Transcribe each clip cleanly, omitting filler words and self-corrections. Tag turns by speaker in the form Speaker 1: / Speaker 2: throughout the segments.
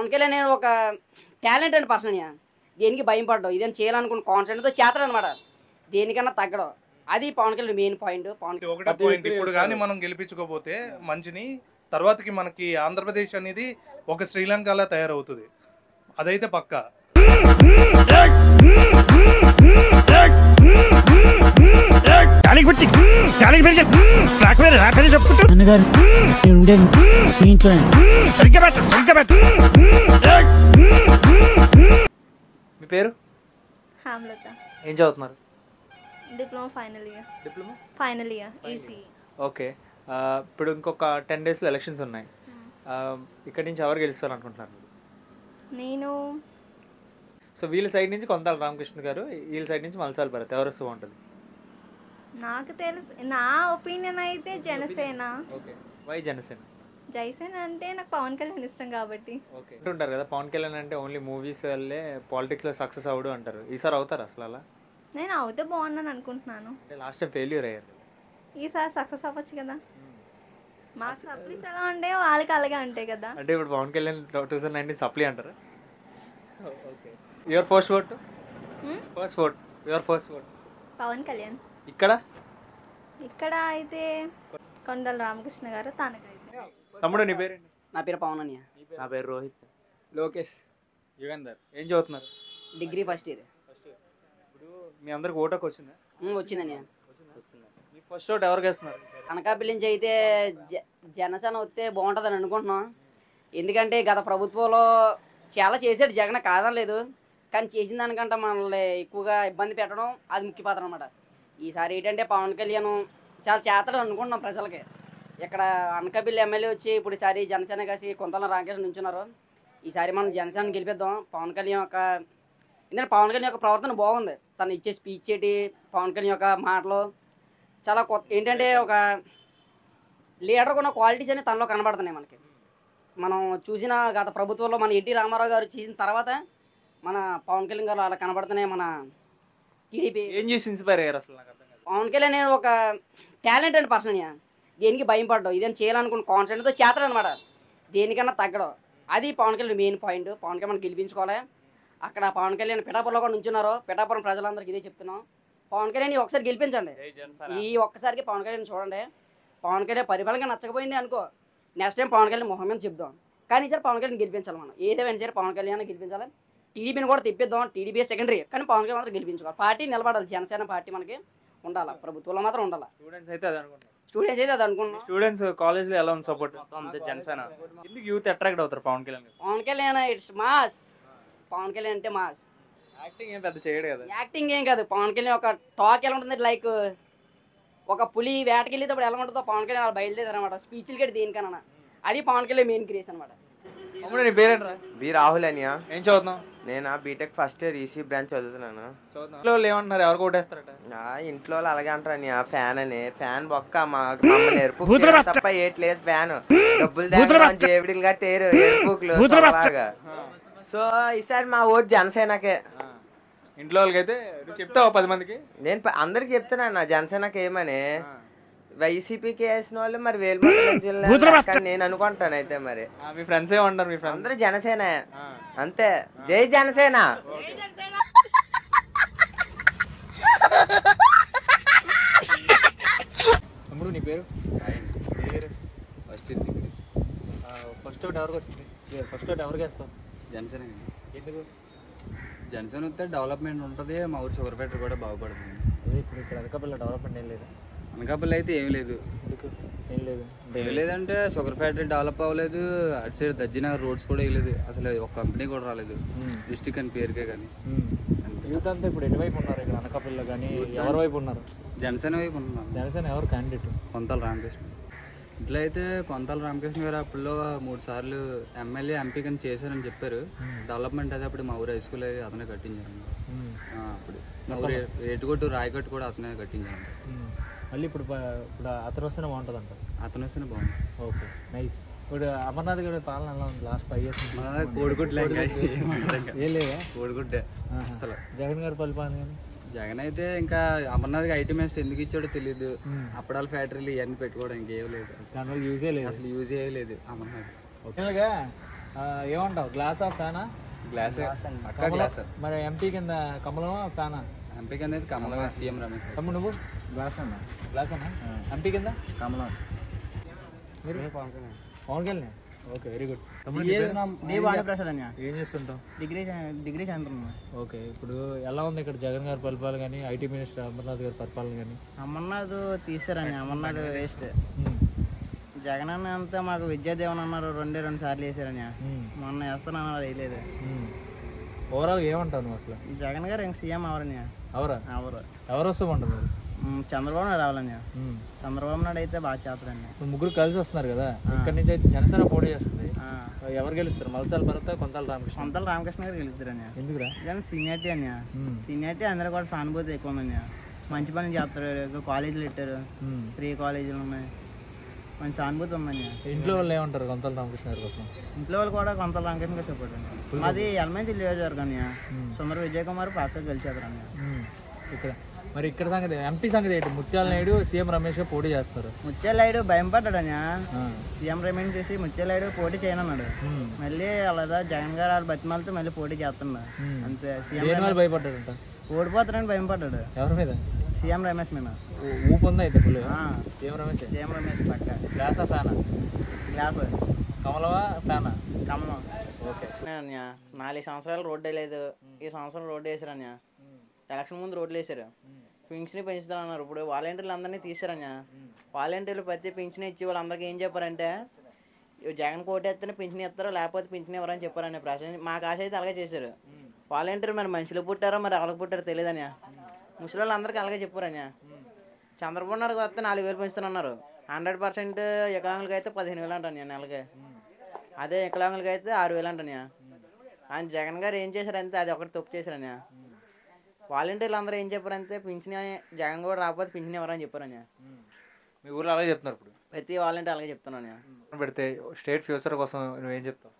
Speaker 1: పవన్ కళ్యాణ్ నేను ఒక talented person. దేనికి భయం పడ్డావు, ఇదేం చేయాలనుకున్న కాన్సెప్ట్తో చేస్తాడు అనమాట. దేనికన్నా తగ్గడం, అది పవన్ కళ్యాణ్ మెయిన్ పాయింట్.
Speaker 2: ఒకటే పాయింట్, ఇప్పుడు కానీ మనం గెలిపించుకోపోతే మంచిని తర్వాతకి మనకి ఆంధ్రప్రదేశ్ అనేది ఒక శ్రీలంకలా తయారవుతుంది. అదైతే పక్కా.
Speaker 3: మీ పేరు?
Speaker 4: హేమలత.
Speaker 3: ఏం చదువుతున్నారు?
Speaker 4: Diploma final year.
Speaker 3: Diploma
Speaker 4: final year EC.
Speaker 3: Okay. ఇప్పుడు ఇంకొక 10 daysలో ఎలక్షన్స్ ఉన్నాయి. ఇక్కడి నుంచి ఎవరు గెలుస్తారు అనుకుంటున్నారు?
Speaker 4: నేను
Speaker 3: సో వీళ్ళ సైడ్ నుంచి కొంతాల రామకృష్ణ గారు, వీళ్ళ సైడ్ నుంచి మల్సాల భరత్, ఎవరు వస్తూ ఉంటుంది?
Speaker 4: నాకు తెలుసు, నా ఒపీనియన్ అయితే జనసేన.
Speaker 3: ఓకే. వై జనసేన?
Speaker 4: జనసేన అంటే నాకు పవన్ కళ్యాణ్ ఇష్టం కాబట్టి.
Speaker 3: ఓకే. అంటుంటారు కదా పవన్ కళ్యాణ్ అంటే ఓన్లీ మూవీస్ వల్లే పాలిటిక్స్లో సక్సెస్ అవ్వడు అంటారు. ఈసారి అవుతారు అసలు అలా?
Speaker 4: నేను అవుతే బాగున్నాను అనుకుంటున్నాను.
Speaker 3: అంటే లాస్ట్ టైం ఫెయిల్యూర్ అయ్యారు.
Speaker 4: ఈసారి సక్సెస్ అవ్వచ్చు కదా. మా సప్లీస్ ఎలా ఉండే వాళ్ళకి అలాగే ఉంటాయి కదా.
Speaker 3: అంటే ఇప్పుడు పవన్ కళ్యాణ్ 2019 సప్లీ అంటారు. Okay. Your first vote? Your first vote
Speaker 4: Pawan Kalyan.
Speaker 3: ఇక్కడ
Speaker 4: అయితే కొండల రామకృష్ణ గారు. తనకైతే
Speaker 3: తమ్ముడు నీ పేరు?
Speaker 1: నా పేరు పవన్ అన్నయ్య.
Speaker 3: నా పేరు రోహిత్.
Speaker 5: లోకేష్.
Speaker 3: యుగంధర్. ఏం చదువుతున్నారు?
Speaker 1: Degree first year.
Speaker 3: ఇప్పుడు మీ అందరికి ఓటకు వచ్చిందా?
Speaker 1: వచ్చిందన్నయ్య.
Speaker 3: మీ ఫస్ట్ ఓట్ ఎవరికి వేస్తున్నారు?
Speaker 1: అనకాపల్లి నుంచి అయితే జనసేన వస్తే బాగుంటుందని అనుకుంటున్నాం. ఎందుకంటే గత ప్రభుత్వంలో చాలా చేశాడు జగన్, కాదనలేదు. కానీ చేసిన దానికంటే మనల్ని ఎక్కువగా ఇబ్బంది పెట్టడం అది ముఖ్య పాత్ర అనమాట. ఈసారి ఏంటంటే పవన్ కళ్యాణ్ చాలా చేస్తాడు అనుకుంటున్నాం ప్రజలకి. ఇక్కడ అనకాపల్లి ఎమ్మెల్యే వచ్చి ఇప్పుడు ఈసారి జనసేన కలిసి కొంతల రామకృష్ణ నుంచున్నారు. ఈసారి మనం జనసేన గెలిపిద్దాం. పవన్ కళ్యాణ్ యొక్క ఎందుకంటే పవన్ కళ్యాణ్ యొక్క ప్రవర్తన బాగుంది. తను ఇచ్చే స్పీచ్ ఏంటి, పవన్ కళ్యాణ్ యొక్క మాటలు చాలా కొత్త, ఏంటంటే ఒక లీడర్ ఉన్న క్వాలిటీస్ అనేవి తనలో కనబడుతున్నాయి మనకి. మనం చూసిన గత ప్రభుత్వంలో మన ఎన్టీ రామారావు గారు చేసిన తర్వాత మన పవన్ కళ్యాణ్ గారు అలా కనబడుతున్నాయి. మన టీడీపీ
Speaker 3: ఏం చేసి ఇన్స్పైర్ అయ్యారు అసలు? నాకు అర్థం కాదు.
Speaker 1: పవన్ కళ్యాణ్ నేను ఒక టాలెంటెడ్ పర్సన్. దేనికి భయం పడ్డావు, ఇదేం చేయాలనుకున్న కాన్సెప్ట్తో చేస్తాడు అనమాట. దేనికన్నా తగ్గడం, అది పవన్ కళ్యాణ్ మెయిన్ పాయింట్. పవన్ కళ్యాణ్ మనం గెలిపించుకోవాలి. అక్కడ పవన్ కళ్యాణ్ పిఠాపురంలో కూడా నుంచున్నారు. పిఠాపురం ప్రజలందరికీ ఇదే చెప్తున్నాం, పవన్ కళ్యాణ్ ఒకసారి గెలిపించండి. ఈ ఒక్కసారికి పవన్ కళ్యాణ్ చూడండి. పవన్ కళ్యాణ్ పరిపాలనగా నచ్చకపోయింది అనుకో, నెక్స్ట్ టైం పవన్ కళ్యాణ్ మొహం మీద చెప్దాం. కానీ ఈసారి పవన్ కళ్యాణ్ గెలిపించాలి. మనం ఏదేమైనా సరే పవన్ కళ్యాణ్ గెలిపించాలి. టీడీపీని కూడా తెప్పిద్దాం. టీడీపీ సెకండరీ, కానీ పవన్ కళ్యాణ్ మాత్రం గెలిపించుకోవాలి. పార్టీ నిలబడాలి. జనసేన పార్టీ మనకి ఉండాలి, ప్రభుత్వంలో మాత్రం ఉండాలి.
Speaker 3: స్టూడెంట్స్ అయితే అది అనుకుంటున్నారు. స్టూడెంట్స్ కాలేజ్లో ఎలా ఉంది సపోర్ట్?
Speaker 5: జనసేన.
Speaker 3: ఎందుకు యూత్ అట్రాక్ట్ అవుతారు పవన్ కళ్యాణ్?
Speaker 1: Pawan Kalyan it's mass. పవన్ కళ్యాణ్ అంటే మాస్.
Speaker 3: యాక్టింగ్ ఏం పెద్ద చేయడు కదా.
Speaker 1: యాక్టింగ్ ఏం కాదు. పవన్ కళ్యాణ్ ఒక టాక్ ఎలా ఉంటుంది, లైక్ ఒక పులి వేటకి వెళ్ళేటప్పుడు ఎలా ఉంటుందో పవన్ కళ్యాణ్ అలా బయలుదేరారు అనమాట. స్పీచ్లు కట్టి దేనికన్నా, అది పవన్ కళ్యాణ్ మెయిన్ క్రేజ్ అనమాట.
Speaker 3: అమ్ముడు నీ పేరేంట్రా?
Speaker 6: బి రాహుల్ అనియా.
Speaker 3: ఏం చదువుతున్నావు?
Speaker 6: నేను BTech first year EC branch చదువుతున్నాను.
Speaker 3: ఇంట్లో ఏమంటున్నారు, ఎవరు కొట్టేస్తారట?
Speaker 6: ఇంట్లో వాళ్ళు అలాగే అంటారు అని. ఫ్యాన్ అని, ఫ్యాన్ బొక్క మమ్మల్ని ఎరుపు తప్ప ఏట్లేదు. ఫ్యాన్ డబ్బులు జేబుడిలు కట్టేరు ఎరుపుకులు. సో ఈసారి మా ఓటు జనసేనకే.
Speaker 3: ఇంట్లో వాళ్ళకైతే చెప్తావు 10 మందికి?
Speaker 6: నేను అందరికి చెప్తున్నాను జనసేనకి ఏమని. వైసీపీకి వేసిన వాళ్ళు మరి వేలు నేను అనుకుంటాను. అయితే మరి
Speaker 3: మీ ఫ్రెండ్స్ ఏమంటారు? మీ ఫ్రెండ్స్
Speaker 6: అందరూ జనసేన అంతే. జై జనసేన.
Speaker 3: తమ్ముడు నీ పేరు? ఫస్ట్ ఒకటి ఎవరికి వచ్చింది? ఫస్ట్ ఒకటి ఎవరికి వేస్తావు?
Speaker 5: జనసేన.
Speaker 3: ఎందుకు?
Speaker 5: జనసేన వస్తే డెవలప్మెంట్ ఉంటుంది, మా ఊరు షుగర్ ఫ్యాక్టరీ కూడా బాగుపడుతుంది.
Speaker 3: ఇప్పుడు ఇక్కడ అనకాపల్లిలో డెవలప్మెంట్ ఏం లేదు.
Speaker 5: అనకాపల్లి అయితే ఏం లేదు. ఏం లేదంటే షుగర్ ఫ్యాక్టరీ డెవలప్ అవ్వలేదు. అటు సైడ్ దజ్జినగర్ రోడ్స్ కూడా వేయలేదు. అసలు ఒక కంపెనీ కూడా రాలేదు. డిస్టిక్ అని పేరుకే. కానీ
Speaker 3: యూత్ అంతా ఇప్పుడు ఎటువైపు ఉన్నారు ఇక్కడ అనకాపల్లిలో? కానీ ఎవరి వైపు ఉన్నారు?
Speaker 5: జనసేన వైపు ఉంటున్నాం.
Speaker 3: జనసేన ఎవరు క్యాండిడేట్?
Speaker 5: కొంతాల రామకృష్ణ. ఇట్లా అయితే కొంతాల రామకృష్ణ గారు అప్పుడులో 3 సార్లు ఎమ్మెల్యే ఎంపీ కానీ చేశారని చెప్పారు. డెవలప్మెంట్ అయితే అప్పుడు మా ఊరు హై స్కూల్ అయితే అతనే కట్టించారు. అప్పుడు మా ఊరు ఏటుగొట్టు రాయగట్టు కూడా అతనే కట్టించారు.
Speaker 3: మళ్ళీ ఇప్పుడు అతను వస్తేనే బాగుంటుంది అంట.
Speaker 5: అతను వస్తేనే బాగుంది.
Speaker 3: Okay, nice. ఇప్పుడు అమర్నాథ్ గారి పాలన ఎలా ఉంది లాస్ట్ 5 years?
Speaker 5: కోడిగుడ్లే
Speaker 3: ఏం లేదా?
Speaker 5: కోడిగుడ్డే అసలు.
Speaker 3: జగన్ గారి పరిపాలన కానీ?
Speaker 5: జగన్ అయితే ఇంకా అమర్నాథ్కి ఐటీ మినిస్టర్ ఎందుకు ఇచ్చాడో తెలియదు. అప్పడాల ఫ్యాక్టరీలు ఇవన్నీ పెట్టుకోవడం ఇంకేం లేదు.
Speaker 3: దానివల్ల యూజే లేదు.
Speaker 5: అసలు యూజ్ లేదు అమర్నాథ్.
Speaker 3: ఓకేగా
Speaker 7: ఏమంటావు, గ్లాసా ఫ్యానా?
Speaker 5: గ్లాస్ అక్క గ్లాస్.
Speaker 7: మరి ఎంపీ కింద కమలమా ఫ్యానా?
Speaker 5: ఎంపీ కింద అయితే కమలమే, సీఎం రమేష్.
Speaker 7: తమ్ముడు నువ్వు?
Speaker 8: గ్లాస్ అన్న.
Speaker 7: గ్లాస్ అన్నా. ఎంపీ కింద
Speaker 8: కమలం.
Speaker 7: మీరు? Pawan Kalyan. Okay, very good.
Speaker 8: Prasad అన్న.
Speaker 7: ఏం చేస్తుంటావు?
Speaker 8: డిగ్రీ చదువుతున్నా.
Speaker 7: ఓకే, ఇప్పుడు ఎలా ఉంది ఇక్కడ జగన్ గారి పరిపాలన కానీ ఐటీ మినిస్టర్ అమర్నాథ్ గారి పరిపాలన కానీ?
Speaker 8: అమర్నాథ్ తీసారని, అమర్నాథ్ వేస్ట్. జగన్ అన్న అంతా మాకు విద్యాదేవన్ అన్నారు, 2 సార్లు వేసారని. మొన్న వేస్తానన్నారు, వేయలేదు.
Speaker 7: ఓవరాల్ ఏమంటావు నువ్వు అసలు?
Speaker 8: జగన్ గారు ఇంక సీఎం అవరని.
Speaker 7: ఎవరు వస్తూ ఉంటుంది?
Speaker 8: చంద్రబాబు నాయుడు రావాలని. చంద్రబాబు నాయుడు అయితే బాగా చేస్తారండి.
Speaker 7: ముగ్గురు కలిసి వస్తున్నారు కదా, ఇక్కడ నుంచి అయితే జనసేన పోటీ చేస్తుంది. ఎవరు గెలుస్తారు? మల్సాల భరత్, కొంతల రామకృష్ణ
Speaker 8: గారు గెలుస్తారని.
Speaker 7: ఎందుకురా?
Speaker 8: కానీ సీనియారిటీ అన్న, సీనియారిటీ అందరూ కూడా సానుభూతి ఎక్కువ ఉందని. మంచి పని చేస్తారు, కాలేజీలు పెట్టారు, ఫ్రీ కాలేజీలు ఉన్నాయి, మంచి సానుభూతి ఉందని.
Speaker 7: ఇంట్లో వాళ్ళు ఏమంటారు కొంతల రామకృష్ణ గారి కోసం?
Speaker 8: ఇంట్లో వాళ్ళు కూడా కొంతల రామకృష్ణ గారు సపోర్ట్ అండి. మాది ఎల్మెంచి నియోజకవర్గం అన్న, సుందర విజయ్ కుమార్ పక్కకు గెలిచేస్తారు అన్న.
Speaker 7: ఇక్కడ మరి ఇక్కడ సంగతి, ఎంపీ సంగతి ఏంటి? ముత్యాల నాయుడు సీఎం రమేష్ గా పోటీ చేస్తారు.
Speaker 8: ముత్యాల నాయుడు భయం పడ్డాడని, సీఎం రమేష్ చేసి ముత్యాల నాయుడు పోటీ చేయనన్నాడు. మళ్ళీ అలాదా జగన్ గారు వాళ్ళ బతిమాలతో మళ్ళీ పోటీ చేస్తున్నాడు అంతే. సీఎం
Speaker 7: భయపడ్డాడంట,
Speaker 8: ఓడిపోతాడని భయం పడ్డాడు.
Speaker 7: ఎవరి మీద?
Speaker 8: సీఎం రమేష్ మీద.
Speaker 7: ఊపు ఉందా అయితే ఫుల్?
Speaker 8: సీఎం రమేష్ పక్క.
Speaker 7: గ్లాసా ఫ్యానా?
Speaker 8: గ్లాస్.
Speaker 7: కమలమా ఫ్యానా?
Speaker 8: కమలం.
Speaker 7: ఓకే.
Speaker 8: 4 సంవత్సరాలు రోడ్డు వేయలేదు, ఈ సంవత్సరం రోడ్డు వేసారు అన్న. ఎలక్షన్ ముందు రోడ్లు వేసారు, పింఛన్ పెంచుతారన్నారు. ఇప్పుడు వాలంటీర్లు అందరినీ తీసారన్న. వాలంటీర్లు ప్రతి పింఛన్ ఇచ్చి వాళ్ళందరికీ ఏం చెప్పారంటే, జగన్ కోటేస్తేనే పింఛన్ ఇస్తారో లేకపోతే పింఛన్ ఇవ్వరని చెప్పారని ప్రశ్న. మాకు ఆశ అయితే అలాగే చేశారు. వాలంటీర్ మరి మనుషులు పుట్టారో మరి ఎవరికి పుట్టారో తెలియదన్న. ముసలి వాళ్ళు అందరికీ అలాగే చెప్పారన్న. చంద్రబాబు నాయుడు వస్తే 4,000 పెంచుతానన్నారు. 100% వికలాంగులకి అయితే 15,000 అంటాను నెలకి. అదే వికలాంగులకి అయితే 6,000 అంటాను. ఆయన జగన్ గారు ఏం చేశారంటే అది ఒకటి తప్పు చేశారని. వాలంటీర్లు అందరూ ఏం చెప్పారంటే పింఛన్ జగన్ కూడా రాకపోతే పింఛన్ ఎవరని చెప్పారని.
Speaker 7: మీ ఊర్లో అలాగే చెప్తున్నారు ఇప్పుడు?
Speaker 8: ప్రతి వాలంటీర్ అలాగే చెప్తున్నాను.
Speaker 7: పెడితే స్టేట్ ఫ్యూచర్ కోసం నువ్వేం చెప్తావు?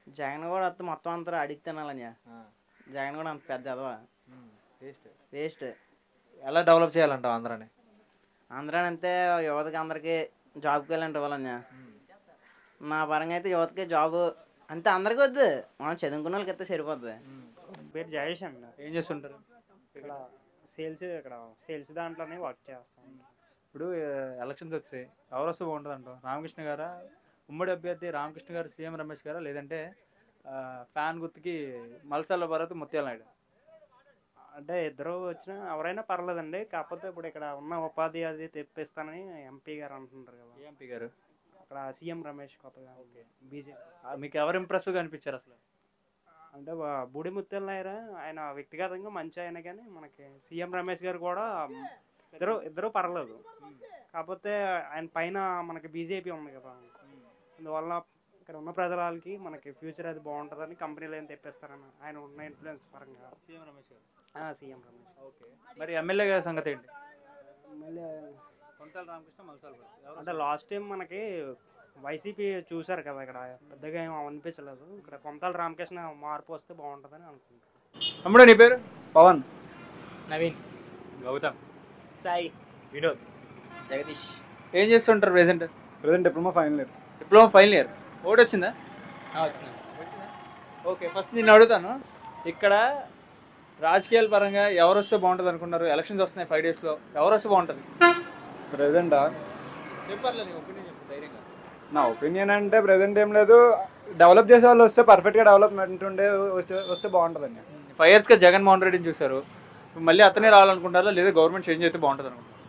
Speaker 8: జగన్ కూడా వస్తే మొత్తం అంతా అడిగి తినాలని. జగన్ కూడా అంత పెద్ద ఎదవా, వేస్ట్.
Speaker 7: ఎలా డెవలప్ చేయాలంటావు ఆంధ్రాని?
Speaker 8: ఆంధ్రాని అంతే యువతకి అందరికీ జాబ్కి వెళ్ళండి ఇవ్వాలని. నా పరంగా అయితే యువతకి జాబ్ అంతే అందరికీ వద్దు, మనం చదువుకున్న వాళ్ళకి అయితే సరిపోద్ది.
Speaker 9: పేరు జయేష్ అండి.
Speaker 7: ఏం చేస్తుంటారు?
Speaker 9: ఇక్కడ సేల్స్ దాంట్లోనే వర్క్ చేస్తాం.
Speaker 7: ఇప్పుడు ఎలక్షన్స్ వచ్చాయి, ఎవరు వస్తే బాగుంటుంది అంటావు? రామకృష్ణ గారా, ఉమ్మడి అభ్యర్థి రామకృష్ణ గారు సీఎం రమేష్ గారా, లేదంటే ఫ్యాన్ గుర్తుకి మల్సాల భరత్ ముత్యాల నాయుడు?
Speaker 9: అంటే ఇద్దరు వచ్చినా ఎవరైనా పర్లేదండి. కాకపోతే ఇప్పుడు ఇక్కడ ఉన్న ఉపాధి అది తెప్పిస్తానని ఎంపీ గారు అంటున్నారు కదా.
Speaker 7: ఎంపీ గారు
Speaker 9: అక్కడ సీఎం రమేష్ కొత్తగా బీజేపీ.
Speaker 7: మీకు ఎవరు ఇంప్రెసివ్గా అనిపించారు అసలు?
Speaker 9: అంటే బూడి ముత్యాల నాయుడు ఆయన వ్యక్తిగతంగా మంచి ఆయన, కానీ మనకి సీఎం రమేష్ గారు కూడా ఇద్దరు పర్లేదు. కాకపోతే ఆయన పైన మనకి బీజేపీ ఉంది కదా, అందువల్ల ఇక్కడ ఉన్న ప్రజలకి మనకి ఫ్యూచర్ అది బాగుంటుందని కంపెనీలు ఏం తెప్పిస్తారని ఆయన ఉన్న ఇన్ఫ్లుయెన్స్ పరంగా.
Speaker 7: సీఎం రమేష్ గారు.
Speaker 9: సీఎం రమేష్.
Speaker 7: ఓకే. మరి ఎమ్మెల్యే గారి సంగతి ఏంటి?
Speaker 9: ఎమ్మెల్యే
Speaker 7: కొంతల రామకృష్ణ, మల్సాల భరత్.
Speaker 9: అంటే లాస్ట్ టైం మనకి వైసీపీ చూసారు కదా, ఇక్కడ పెద్దగా ఏం అనిపించలేదు. ఇక్కడ కొంతల రామకృష్ణ మార్పు వస్తే బాగుంటుందని అనుకుంటున్నాను.
Speaker 7: తమ్ముడు నీ పేరు?
Speaker 3: పవన్.
Speaker 9: నవీన్.
Speaker 7: గౌతమ్.
Speaker 9: సాయి.
Speaker 3: వినోద్.
Speaker 8: జగదీష్.
Speaker 7: ఏం చేస్తుంటారు present?
Speaker 3: Diploma final year.
Speaker 7: Diploma final year. Vote వచ్చిందా?
Speaker 8: వచ్చింది.
Speaker 7: ఓకే, ఫస్ట్ నేను అడుగుతాను, ఇక్కడ రాజకీయాల పరంగా ఎవరు వస్తే బాగుంటుంది అనుకున్నారు? ఎలక్షన్స్ వస్తున్నాయి 5 days లో, ఎవరు వస్తే బాగుంటుంది?
Speaker 3: ప్రెసెంటా?
Speaker 7: చెప్పర్లేదు, నీ ఒపీనియన్ చెప్పు ధైర్యంగా.
Speaker 3: నా ఒపీనియన్ అంటే ప్రెసెంట్ ఏం లేదు, డెవలప్ చేసే వాళ్ళు వస్తే పర్ఫెక్ట్గా డెవలప్మెంట్ వస్తే బాగుంటుందండి.
Speaker 7: 5 yearsగా జగన్మోహన్ రెడ్డిని చూశారు, మళ్ళీ అతనే రావాలనుకుంటారా లేదా గవర్నమెంట్ చేంజ్ అయితే బాగుంటుంది అనుకుంటారు?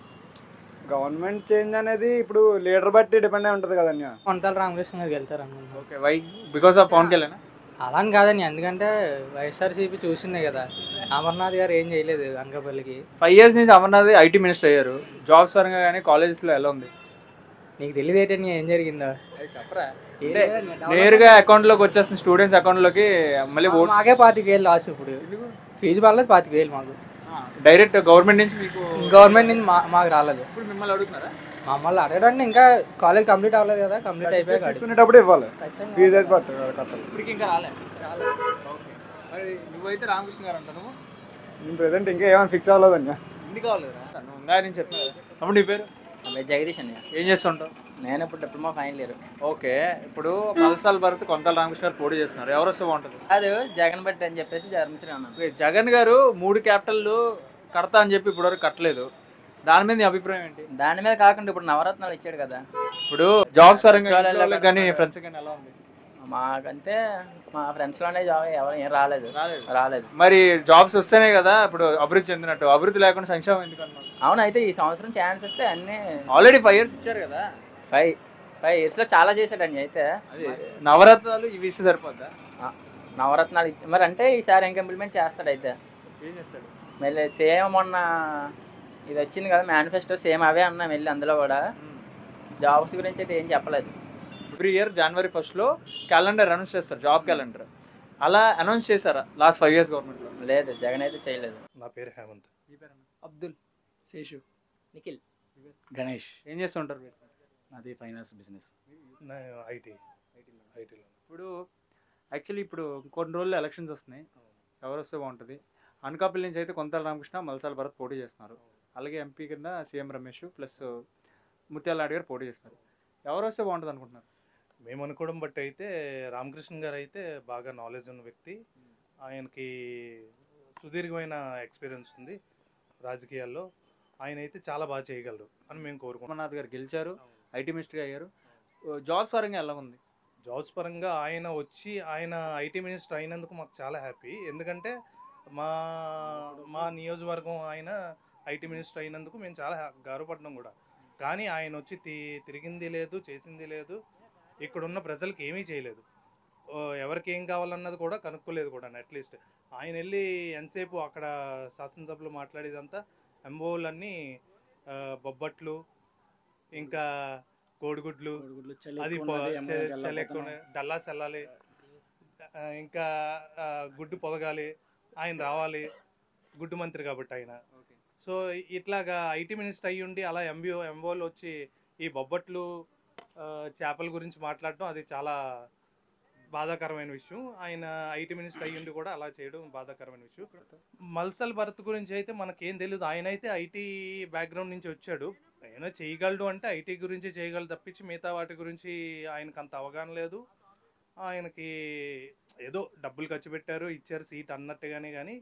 Speaker 3: గవర్నమెంట్ చేంజ్ అనేది ఇప్పుడు లీడర్ బట్టి డిపెండ్ అయి ఉంటుంది కదన్య.
Speaker 10: కొంతల రామకృష్ణ గారికి వెళ్తారు అనుకుంటున్నాను.
Speaker 7: Okay, why? Because of Pawan Kalyan?
Speaker 10: అలా అని కాదని, ఎందుకంటే వైఎస్ఆర్సీపీ చూసిందే కదా, అమర్నాథ్ గారు ఏం చేయలేదు అంకపల్లికి.
Speaker 7: 5 years నుంచి అమర్నాథ్ ఐటీ మినిస్టర్ అయ్యారు. జాబ్స్ పరంగా కానీ కాలేజెస్లో ఎలా ఉంది?
Speaker 10: నీకు తెలియదు ఏంటని ఏం జరిగిందో
Speaker 7: చెప్పరా? నేరుగా అకౌంట్లోకి వచ్చేస్తుంది, స్టూడెంట్స్ అకౌంట్లోకి. మళ్ళీ
Speaker 10: మాకే 25,000 లాస్. ఇప్పుడు ఫీజు పర్లేదు, 25,000 మాకు
Speaker 7: డైరెక్ట్ గవర్నమెంట్ నుంచి. మీకు
Speaker 10: గవర్నమెంట్ నుంచి మాకు రాలేదు.
Speaker 7: ఇప్పుడు మిమ్మల్ని అడుగుతున్నారా?
Speaker 10: మమ్మల్ని అడగడానికి ఇంకా కాలేజ్ కంప్లీట్ అవ్వలేదు కదా, కంప్లీట్ అయిపోయాక
Speaker 3: అడుగుతున్నప్పుడు ఇవ్వాలి. ఫీజు అయితే కట్టాలి.
Speaker 7: ఇప్పటికి ఇంకా రాలేదు. ఓకే, మరి నువ్వైతే రామకృష్ణ గారు అంటాను.
Speaker 3: నేను ప్రెసెంట్ ఇంకా ఏమైనా ఫిక్స్ అవ్వలేదన్య.
Speaker 7: ఎందుకు కావాలి? నువ్వు ఉందా అని చెప్తున్నా. అప్పుడు నీ పేరు?
Speaker 8: జగదీష్ అన్నయ్య.
Speaker 7: ఏం చేస్తుంటావు?
Speaker 10: నేను ఇప్పుడు డిప్లొమా ఫైనల్ ఇయర్.
Speaker 3: ఓకే, ఇప్పుడు మల్సాల్ భరత్ కొంతల రామకృష్ణ గారు పోటీ చేస్తున్నారు, ఎవరు వస్తే బాగుంటుంది?
Speaker 10: అది జగన్ బట్టి అని చెప్పేసి జర్మశ్రీ అన్నాను.
Speaker 3: ఓకే, జగన్ గారు 3 క్యాపిటల్లు కడతా అని చెప్పి ఇప్పటివరకు కట్టలేదు, దాని మీద నీ అభిప్రాయం ఏంటి?
Speaker 10: దాని మీద కాకుండా ఇప్పుడు నవరత్నాలు ఇచ్చాడు కదా,
Speaker 3: ఇప్పుడు జాబ్స్ పరంగా కానీ ఫ్రెండ్స్ కానీ ఎలా ఉంది?
Speaker 10: మాకంటే మా ఫ్రెండ్స్ లోనే జాబ్ ఎవరు ఏం రాలేదు.
Speaker 3: మరి జాబ్స్ వస్తేనే కదా ఇప్పుడు అభివృద్ధి చెందినట్టు, అభివృద్ధి లేకుండా సంక్షేమం ఎందుకు అన్నారు?
Speaker 10: అవును, అయితే ఈ సంవత్సరం ఛాన్స్ ఇస్తే అన్ని
Speaker 3: ఆల్రెడీ 5 years ఇచ్చారు కదా.
Speaker 10: 5 years లో చాలా చేశాడండి. అయితే
Speaker 3: అదే నవరత్నాలు ఇవి ఇస్తే సరిపోద్దా?
Speaker 10: నవరత్నాలు ఇచ్చి మరి అంటే ఈసారి ఇంకా ఇంప్లిమెంట్ చేస్తాడు. అయితే
Speaker 3: ఏం చేస్తాడు?
Speaker 10: మళ్ళీ సేమ్ మొన్న ఇది వచ్చింది కదా మేనిఫెస్టో, సేమ్ అవే అన్నా వెళ్ళి అందులో కూడా జాబ్స్ గురించి అయితే ఏం చెప్పలేదు.
Speaker 3: ఎవ్రీ ఇయర్ January 1st లో క్యాలెండర్ అనౌన్స్ చేస్తారు, జాబ్ క్యాలెండర్. అలా అనౌన్స్ చేశారా లాస్ట్ 5 years గవర్నమెంట్లో?
Speaker 10: లేదు, జగన్ అయితే చేయలేదు.
Speaker 2: నా పేరు హేమంత్.
Speaker 3: అబ్దుల్, శేషు,
Speaker 10: నిఖిల్,
Speaker 11: గణేష్.
Speaker 3: ఏం చేస్తుంటారు మీరు?
Speaker 11: అది ఫైనాన్స్ బిజినెస్.
Speaker 2: ఐటీలో.
Speaker 3: ఇప్పుడు యాక్చువల్లీ ఇప్పుడు కొన్ని రోజులు ఎలక్షన్స్ వస్తున్నాయి, ఎవరు వస్తే బాగుంటుంది? అనకాపల్లి నుంచి అయితే కొంతల రామకృష్ణ, మల్సాల్ భరత్ పోటీ చేస్తున్నారు, అలాగే ఎంపీ కింద సీఎం రమేష్ ప్లస్ ముత్యాల నాయుడు గారు పోటీ చేస్తారు, ఎవరు వస్తే బాగుంటుంది అనుకుంటున్నారు?
Speaker 2: మేము అనుకోవడం బట్టి అయితే రామకృష్ణ గారు అయితే బాగా నాలెడ్జ్ ఉన్న వ్యక్తి, ఆయనకి సుదీర్ఘమైన ఎక్స్పీరియన్స్ ఉంది రాజకీయాల్లో, ఆయన అయితే చాలా బాగా చేయగలరు అని మేము కోరుకుంటున్నాం.
Speaker 3: అమర్నాథ్ గారు గెలిచారు, ఐటీ మినిస్టర్ అయ్యారు, జాబ్స్ పరంగా ఎలా ఉంది?
Speaker 2: జాబ్స్ పరంగా ఆయన ఐటీ మినిస్టర్ అయినందుకు మాకు చాలా హ్యాపీ, ఎందుకంటే మా నియోజకవర్గం ఆయన ఐటీ మినిస్టర్ అయినందుకు మేము చాలా గర్వపడ్డాం కూడా. కానీ ఆయన వచ్చి తిరిగింది లేదు, చేసింది లేదు, ఇక్కడున్న ప్రజలకు ఏమీ చేయలేదు, ఎవరికి ఏం కావాలన్నది కూడా కనుక్కోలేదు కూడా. అట్లీస్ట్ ఆయన వెళ్ళి ఎంతసేపు అక్కడ శాసనసభలో మాట్లాడేదంతా ఎంఓలన్నీ బొబ్బట్లు, ఇంకా కోడిగుడ్లు, అది డల్లాస్ వెళ్ళాలి, ఇంకా గుడ్డు పొదగాలి, ఆయన రావాలి, గుడ్డు మంత్రి కాబట్టి ఆయన. సో ఇట్లాగా ఐటీ మినిస్టర్ అయ్యి ఉండి అలా ఎంఓలు వచ్చి ఈ బొబ్బట్లు చేపల గురించి మాట్లాడటం అది చాలా బాధాకరమైన విషయం. ఆయన ఐటీ మినిస్టర్ అయ్యి ఉండి కూడా అలా చేయడం బాధాకరమైన విషయం. మల్సాల్ భరత్ గురించి అయితే మనకేం తెలియదు, ఆయన అయితే ఐటీ బ్యాక్గ్రౌండ్ నుంచి వచ్చాడు, ఆయన చేయగలడు అంటే ఐటీ గురించి చేయగలడు తప్పించి మిగతా వాటి గురించి ఆయనకు అంత అవగాహన లేదు. ఆయనకి ఏదో డబ్బులు ఖర్చు పెట్టారు, ఇచ్చారు సీట్ అన్నట్టుగానే, కానీ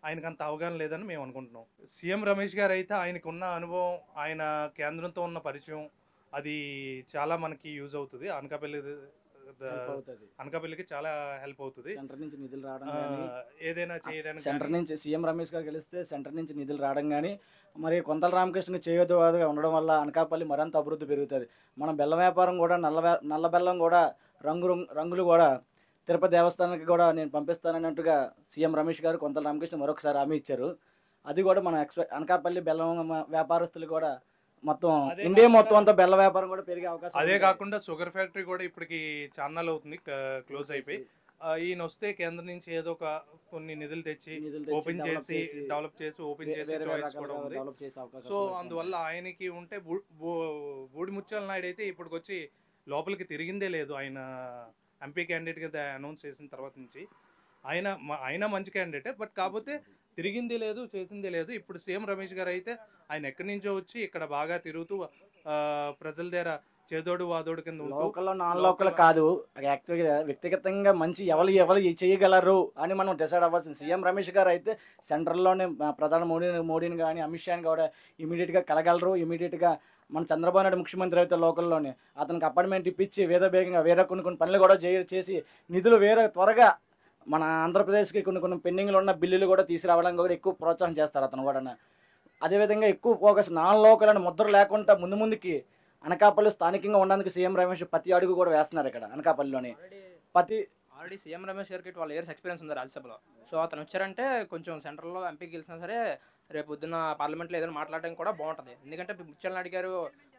Speaker 2: ఆయనకు అంత అవగాహన లేదని మేము అనుకుంటున్నాం. సీఎం రమేష్ గారు అయితే ఆయనకున్న అనుభవం, ఆయన కేంద్రంతో ఉన్న పరిచయం, అది చాలా మనకి యూజ్ అవుతుంది. అనకాపల్లికి చాలా హెల్ప్ అవుతుంది.
Speaker 11: సెంటర్ నుంచి నిధులు రావడం
Speaker 2: ఏదైనా చేయడానికి,
Speaker 11: సెంటర్ నుంచి సీఎం రమేష్ గారు గెలిస్తే సెంటర్ నుంచి నిధులు రావడం కానీ, మరి కొంతల రామకృష్ణ చేయొద్దుగా ఉండడం వల్ల అనకాపల్లి మరింత అభివృద్ధి పెరుగుతుంది. మనం బెల్లం వ్యాపారం కూడా నల్ల బెల్లం కూడా రంగులు కూడా తిరుపతి దేవస్థానానికి కూడా నేను పంపిస్తానన్నట్టుగా సీఎం రమేష్ గారు కొంతల రామకృష్ణ మరొకసారి హామీ ఇచ్చారు. అది కూడా మన అనకాపల్లి బెల్లం వ్యాపారస్తులు కూడా మొత్తం ఇండియా మొత్తం అంతా బెల్ల వ్యాపారం కూడా పెరిగే అవకాశం.
Speaker 2: అదే కాకుండా షుగర్ ఫ్యాక్టరీ కూడా ఇప్పటికి ఛానల్ అవుతుంది, క్లోజ్ అయిపోయి. ఈయన వస్తే కేంద్రం నుంచి ఏదో ఒక కొన్ని నిధులు తెచ్చి ఓపెన్ చేసి డెవలప్ చేసి ఓపెన్ చేసి చాయిస్ కూడా ఉంది. సో అందువల్ల ఆయనకి ఉంటే బూడి ముత్యాల నాయుడు అయితే ఇప్పటికొచ్చి లోపలికి తిరిగిందే లేదు. ఆయన ఎంపీ క్యాండిడేట్ గా అనౌన్స్ చేసిన తర్వాత నుంచి ఆయన మంచి క్యాండిడేటే, బట్ కాకపోతే తిరిగింది లేదు, చేసింది లేదు. ఇప్పుడు సీఎం రమేష్ గారు అయితే ఆయన ఎక్కడి నుంచో వచ్చి ఇక్కడ బాగా తిరుగుతూ ప్రజల దగ్గర చేదోడు వాదోడు కింద
Speaker 11: లోకల్లో నాన్ లోకల్ కాదు, వ్యక్తిగతంగా మంచి ఎవరు చేయగలరు అని మనం డిసైడ్ అవ్వాల్సింది. సీఎం రమేష్ గారు అయితే సెంట్రల్లోనే ప్రధాని మోడీని కానీ అమిత్ షాని కూడా ఇమీడియట్గా కలగలరు. ఇమీడియట్గా మన చంద్రబాబు నాయుడు ముఖ్యమంత్రి అయితే లోకల్లోనే అతనికి అపాయింట్మెంట్ ఇప్పించి వేగంగా వేరే కొన్ని పనులు కూడా చేసి నిధులు త్వరగా మన ఆంధ్రప్రదేశ్కి కొన్ని పెండింగ్లు ఉన్న బిల్లులు కూడా తీసుకురావడానికి కూడా ఎక్కువ ప్రోత్సాహం చేస్తారు అతను కూడా. అదేవిధంగా ఎక్కువ ఫోకస్ నాన్ లోకల్ అని ముద్ర లేకుండా ముందుకి అనకాపల్లి స్థానికంగా ఉండడానికి సీఎం రమేష్ ప్రతి అడుగు కూడా వేస్తున్నారు ఇక్కడ అనకాపల్లిలోని.
Speaker 12: ఆల్రెడీ సీఎం రమేష్ గారికి 12 years ఎక్స్పీరియన్స్ ఉంది రాజ్యసభలో. సో అతను వచ్చారంటే కొంచెం సెంట్రల్లో ఎంపీ గెలిచినా సరే రేపు పొద్దున్న పార్లమెంట్లో ఏదైనా మాట్లాడడం కూడా బాగుంటుంది. ఎందుకంటే ముత్యాల నాయుడు గారు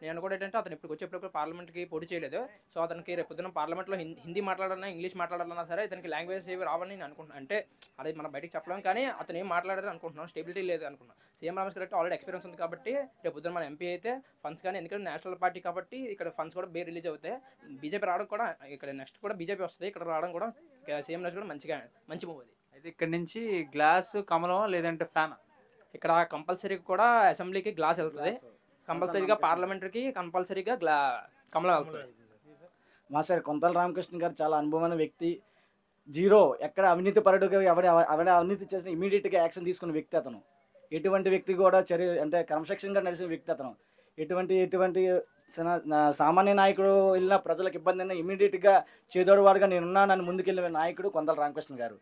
Speaker 12: నేను కూడా ఏంటంటే అతను ఇప్పుడు వచ్చేప్పుడు పార్లమెంట్కి పోటీ చేయలేదు. సో అతనికి రేపు పొద్దున్న పార్లమెంట్లో హిందీ మాట్లాడాలన్నా ఇంగ్లీష్ మాట్లాడాలన్నా సరే ఇతనికి లాంగ్వేజ్ ఏవి రావాలని నేను అనుకుంటున్నాను. అంటే అది మనం బయటకు చెప్పలేం, కానీ అతను ఏం మాట్లాడారు అనుకుంటున్నాను, స్టెబిలిటీ లేదు అనుకున్నాను. సీఎం రమేష్ గారికి ఆల్రెడీ ఎక్స్పీరియన్స్ ఉంది కాబట్టి రేపు పొద్దున్న మన ఎంపీ అయితే ఫండ్స్ కానీ, ఎందుకంటే నేషనల్ పార్టీ కాబట్టి ఇక్కడ ఫండ్స్ కూడా రిలీజ్ అవుతాయి. బీజేపీ రావడం కూడా ఇక్కడ నెక్స్ట్ కూడా బీజేపీ వస్తుంది, ఇక్కడ రావడం కూడా సీఎం రమేష్ కూడా మంచి మూవ్ అది.
Speaker 3: అయితే ఇక్కడ నుంచి గ్లాస్ కమలం లేదంటే ఫ్యాన్
Speaker 12: ఇక్కడ కంపల్సరీ కూడా అసెంబ్లీకి గ్లాస్ వెళ్తుంది, కంపల్సరీగా పార్లమెంటరీకి కంపల్సరీగా కమలం వెళ్తుంది.
Speaker 11: మా సార్ కొంతల రామకృష్ణ గారు చాలా అనుభవమైన వ్యక్తి. జీరో ఎక్కడ అవినీతి పరుడుగా ఎవడ అవినీతి చేసిన ఇమీడియట్గా యాక్షన్ తీసుకున్న వ్యక్తి అతను. ఎటువంటి వ్యక్తి కూడా అంటే క్రమశిక్షణగా నడిచిన వ్యక్తి అతను. ఎటువంటి సామాన్య నాయకుడు వెళ్ళినా ప్రజలకు ఇబ్బంది అయినా ఇమీడియట్గా చేదోడువాడుగా నేనున్నానని ముందుకెళ్ళిన నాయకుడు కొంతల రామకృష్ణ గారు.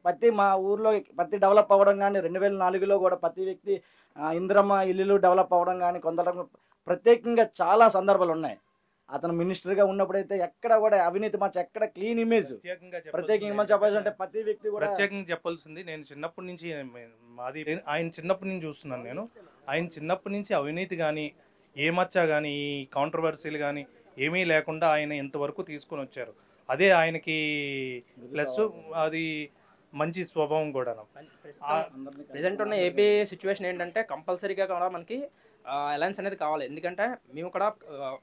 Speaker 11: ప్రతి మా ఊర్లో ప్రతి డెవలప్ అవ్వడం కానీ 2004లో కూడా ప్రతి వ్యక్తి ఇందిరమ్మ ఇల్లులు డెవలప్ అవ్వడం కానీ కొంతల ప్రత్యేకంగా చాలా సందర్భాలు ఉన్నాయి. అతను మినిస్టర్గా ఉన్నప్పుడైతే ఎక్కడ కూడా అవినీతి మచ్చ ఎక్కడ క్లీన్ ఇమేజ్ ప్రత్యేకంగా చెప్పాల్సింటే ప్రతి వ్యక్తి కూడా
Speaker 2: ప్రత్యేకంగా చెప్పాల్సింది నేను చిన్నప్పటి నుంచి ఆయన చిన్నప్పటి నుంచి చూస్తున్నాను. నేను ఆయన చిన్నప్పటి నుంచి అవినీతి కానీ ఏ మచ్చ కానీ ఈ కాంట్రవర్సీలు కానీ ఏమీ లేకుండా ఆయన ఇంతవరకు తీసుకొని వచ్చారు. అదే ఆయనకి ప్లస్ అది మంచి స్వభావం కూడా.
Speaker 12: ప్రెసెంట్ ఉన్న ఏపీ సిచ్యువేషన్ ఏంటంటే కంపల్సరీగా కూడా మనకి అలయన్స్ అనేది కావాలి. ఎందుకంటే మేము కూడా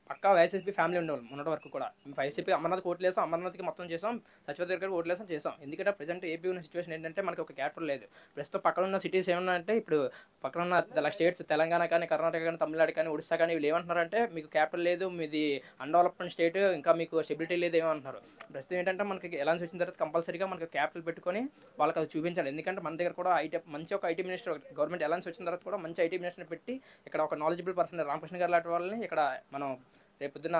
Speaker 12: పక్కా వైఎస్ఎస్పీ ఫ్యామిలీ ఉండేవాళ్ళం మొన్నటి వరకు కూడా. మేము వైఎస్ఎస్పీ అమర్నాథ్కి ఓట్లు వేసాం, అమర్నాథ్కి మొత్తం చేసాం, సచివత దగ్గర ఓట్లు వేసాం చేసాం. ఎందుకంటే ప్రెసెంట్ ఏపీ ఉన్న సిచ్యువేషన్ ఏంటంటే మనకి ఒక క్యాపిటల్ లేదు. ప్రస్తుతం పక్కన ఉన్న సిటీస్ ఏమన్నా అంటే ఇప్పుడు పక్కన ఉన్న స్టేట్స్ తెలంగాణ కానీ కర్ణాటక కానీ తమిళనాడు కానీ ఒడిశా కానీ వీళ్ళు ఏమంటున్నారంటే మీకు క్యాపిటల్ లేదు, మీది అన్డెవలప్మెంట్ స్టేట్, ఇంకా మీకు స్టెబిలిటీ లేదు ఏమంటున్నారు. ప్రస్తుతం ఏంటంటే మనకి అలయన్స్ వచ్చిన తర్వాత కంపల్సరీగా మనకి క్యాపిటల్ పెట్టుకొని వాళ్ళకి అది చూపించాలి. ఎందుకంటే మన దగ్గర కూడా మంచి ఒక ఐటీ మినిస్టర్ గవర్నమెంట్ అలయన్స్ వచ్చిన తర్వాత కూడా మంచి ఐటీ మినిస్టర్ని పెట్టి ఇక్కడ ఒక నాలెడ్జబుల్ పర్సన్ రామకృష్ణ గారు లాంటి వాళ్ళని ఇక్కడ మనం రేపు పొద్దున్న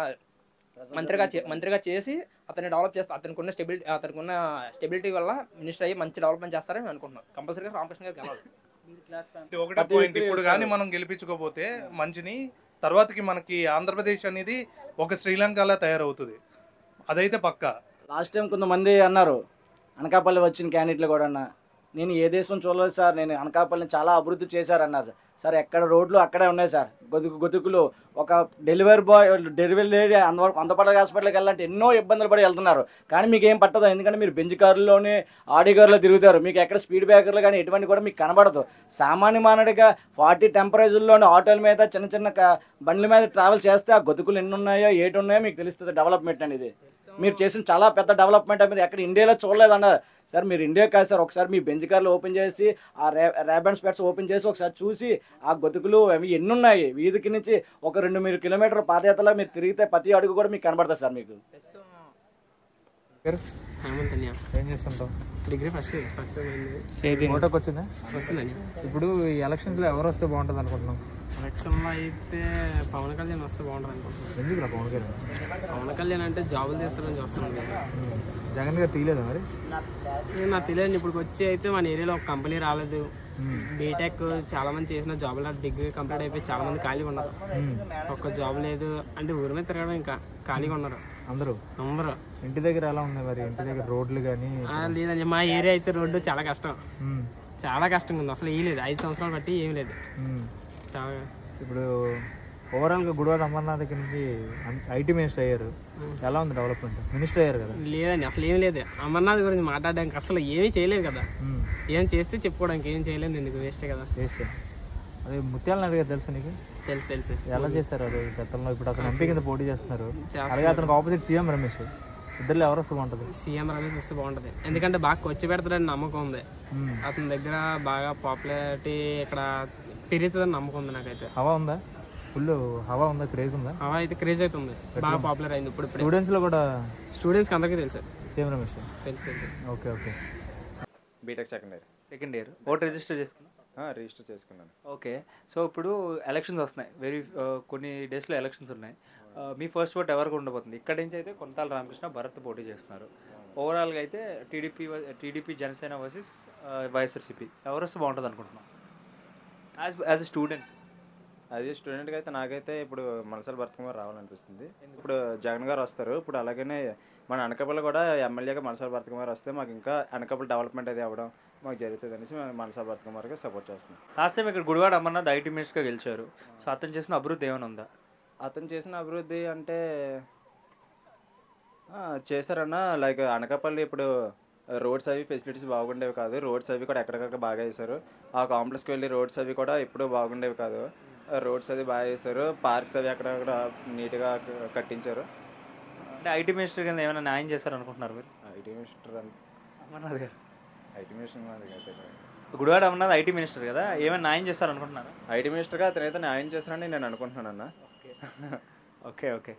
Speaker 12: మంత్రిగా చేసి అతన్ని డెవలప్ చేస్తాం. అతనికి ఉన్న స్టెబిలిటీ వల్ల మినిస్టర్ అయ్యి మంచి డెవలప్మెంట్ చేస్తారని మేము అనుకుంటున్నాం. కంపల్సరీగా రామకృష్ణ గారు గెలవాలి.
Speaker 2: ఒకటే పాయింట్, ఇప్పుడు కానీ మనం గెలిపించుకోకపోతే మంచిని తర్వాతకి మనకి ఆంధ్రప్రదేశ్ అనేది ఒక శ్రీలంకలా తయారవుతుంది. అదైతే పక్కా.
Speaker 11: లాస్ట్ టైం కొంతమంది అన్నారు అనకాపల్లి వచ్చిన క్యాండిడేట్లు కూడా అన్న నేను ఏ దేశం చూడలేదు సార్, నేను అనకాపల్లిని చాలా అభివృద్ధి చేశారన్నారు సార్. ఎక్కడ రోడ్లు అక్కడే ఉన్నాయి సార్. గొతుకులు ఒక డెలివరీ అంతపడ హాస్పిటల్కి వెళ్ళాలంటే ఎన్నో ఇబ్బందులు పడి వెళ్తున్నారు. కానీ మీకు ఏం పట్టదు, ఎందుకంటే మీరు బెంచ్ కారులోనే ఆడి కారులో తిరుగుతారు. మీకు ఎక్కడ స్పీడ్ బ్రేకర్లు కానీ ఎటువంటి కూడా మీకు కనబడదు. సామాన్య మానవుడిగా 40 టెంపరేచర్లోనే ఆటోల మీద చిన్న బండ్ల మీద ట్రావెల్ చేస్తే ఆ గొతుకులు ఎన్ని ఉన్నాయో ఏటి ఉన్నాయో మీకు తెలుస్తుంది. డెవలప్మెంట్ అనేది మీరు చేసిన చాలా పెద్ద డెవలప్మెంట్ అనేది ఎక్కడ ఇండియాలో చూడలేదన్నారు సార్. మీరు ఇండియా కాదు సార్, ఒకసారి మీ బెంచ్ కార్లు ఓపెన్ చేసి ఆ ర్యాబన్ స్పెట్స్ ఓపెన్ చేసి ఒకసారి చూసి ఆ గొతుకులు అవి ఎన్ని ఉన్నాయి. వీధికి నుంచి ఒక 2-3 కిలోమీటర్ల పాదయాత్రలో మీరు తిరిగితే ప్రతి అడుగు కూడా మీకు కనబడుతుంది సార్. మీకు
Speaker 13: ఏం చేస్తుంటావు?
Speaker 14: డిగ్రీ ఫస్ట్
Speaker 13: ఓటకు వచ్చిందా?
Speaker 14: వస్తుందండి.
Speaker 13: ఇప్పుడు ఈ ఎలక్షన్స్లో ఎవరు వస్తే బాగుంటుంది అనుకుంటున్నాం?
Speaker 14: ఎలక్షన్లో అయితే పవన్ కళ్యాణ్ వస్తే బాగుంటుంది అనుకుంటున్నాను.
Speaker 13: ఎందుకు పవన్ కళ్యాణ్?
Speaker 14: పవన్ కళ్యాణ్ అంటే జాబులు చేస్తారని చూస్తున్నాను.
Speaker 13: జగన్ గారు తీయలేదు మరి?
Speaker 14: నాకు తెలియదు. ఇప్పుడు వచ్చి అయితే మన ఏరియాలో ఒక కంపెనీ రాలేదు. బీటెక్ చాలా మంది చేసిన జాబులు డిగ్రీ కంప్లీట్ అయిపోయి చాలా మంది ఖాళీగా ఉన్నారు. ఒక్క జాబ్ లేదు అంటే ఊరి మీద తిరగడం ఇంకా ఖాళీగా ఉన్నారు
Speaker 13: అందరూ. ఇంటి దగ్గర ఎలా ఉన్నాయి మరి? ఇంటి దగ్గర రోడ్లు కానీ?
Speaker 14: లేదండి, మా ఏరియా అయితే రోడ్డు చాలా కష్టం, చాలా కష్టంగా ఉంది. అసలు ఏం లేదు, 5 సంవత్సరాలు బట్టి ఏం లేదు. చాలా
Speaker 13: ఇప్పుడు ఓవరాల్గా గుడివాడ అమర్నాథ్ దగ్గర నుంచి ఐటీ మినిస్టర్ అయ్యారు, ఎలా ఉంది డెవలప్మెంట్? మినిస్టర్ అయ్యారు కదా.
Speaker 14: లేదండి, అసలు ఏం లేదు. అమర్నాథ్ గురించి మాట్లాడడానికి అసలు ఏమీ చేయలేదు కదా. ఏం చేస్తే చెప్పుకోవడానికి ఏం చేయలేదు, ఎందుకు వేస్ట్ కదా.
Speaker 13: వేస్ట్. అదే ముత్యాలను అడిగారు తెలుసా నీకు?
Speaker 14: తెలుసు.
Speaker 13: ఎలా చేశారు అది గతంలో? ఇప్పుడు అతను ఎంపీ కింద పోటీ చేస్తున్నారు, అలాగే అతనికి ఆపోజిట్ సీఎం రమేష్. ఇద్దరు ఎవరు వస్తే బాగుంటుంది?
Speaker 14: సీఎం రమేష్ వస్తే బాగుంటుంది, ఎందుకంటే బాగా ఖర్చు పెడతాడని నమ్మకం ఉంది. అతని దగ్గర బాగా పాపులారిటీ ఇక్కడ పెరుగుతుందని నమ్మకం ఉంది నాకైతే.
Speaker 13: హవా ఉందా? ఫుల్ హవా ఉందా? క్రేజ్ ఉందా?
Speaker 14: హవా అయితే క్రేజ్ అయితే ఉంది, బాగా పాపులర్ అయింది. ఇప్పుడు
Speaker 13: స్టూడెంట్స్ లో కూడా
Speaker 14: స్టూడెంట్స్కి అందరికీ తెలుసు
Speaker 13: సీఎం రమేష్.
Speaker 14: తెలుసు.
Speaker 13: Okay.
Speaker 3: BTech second year vote register చేసుకున్నాను. ఓకే. సో ఇప్పుడు ఎలక్షన్స్ వస్తున్నాయి, కొన్ని డేస్లో ఎలక్షన్స్ ఉన్నాయి. మీ ఫస్ట్ ఓట్ ఎవరికి ఉండబోతుంది? ఇక్కడి నుంచి అయితే కొంతాల రామకృష్ణ, భరత్ పోటీ చేస్తున్నారు. ఓవరాల్గా అయితే టీడీపీ జనసేన వర్సెస్ వైఎస్ఆర్సీపీ ఎవరు వస్తే బాగుంటుంది అనుకుంటున్నాం యాజ్ ఎ స్టూడెంట్?
Speaker 15: అది స్టూడెంట్గా అయితే నాకైతే ఇప్పుడు మనసాల భరత్ కుమార్ రావాలనిపిస్తుంది. ఇప్పుడు జగన్ గారు వస్తారు, ఇప్పుడు అలాగనే మన అనకాపల్లి కూడా ఎమ్మెల్యేగా మనసాల భరత్ కుమార్ వస్తే మాకు ఇంకా అనకాపల్లి డెవలప్మెంట్ అది అవ్వడం మాకు జరుగుతుంది అనేసి మేము మనసాల భరత్ కుమార్గా సపోర్ట్ చేస్తున్నాం.
Speaker 3: లాస్ట్ టైం ఇక్కడ గుడివాడ అమర్నాథ్ ఐటీ మినిస్టర్గా గెలిచారు. సో అతను చేసిన అభివృద్ధి ఏమైనా ఉందా?
Speaker 15: అతను చేసిన అభివృద్ధి అంటే చేశారన్న, లైక్ అనకాపల్లి ఇప్పుడు రోడ్స్ అవి ఫెసిలిటీస్ బాగుండేవి కాదు. రోడ్స్ అవి కూడా ఎక్కడికక్కడ బాగా చేశారు. ఆ కాంప్లెక్స్కి వెళ్ళి రోడ్స్ అవి కూడా ఎప్పుడూ బాగుండేవి కాదు. రోడ్స్ అది బాగా చేశారు. పార్క్స్ అవి అక్కడక్కడ నీట్గా కట్టించారు.
Speaker 3: అంటే ఐటీ మినిస్టర్ కింద ఏమైనా న్యాయం చేశారు అనుకుంటున్నారు మీరు?
Speaker 15: ఐటీ మినిస్టర్
Speaker 3: అమర్నాథ్ గారు
Speaker 15: IT minister
Speaker 3: Gudivada Amarnath IT minister కదా, ఏమైనా న్యాయం చేస్తారు అనుకుంటున్నారు?
Speaker 15: ఐటీ మినిస్టర్గా అతనైతే న్యాయం చేస్తారని నేను అనుకుంటున్నాను అన్న.
Speaker 3: ఓకే.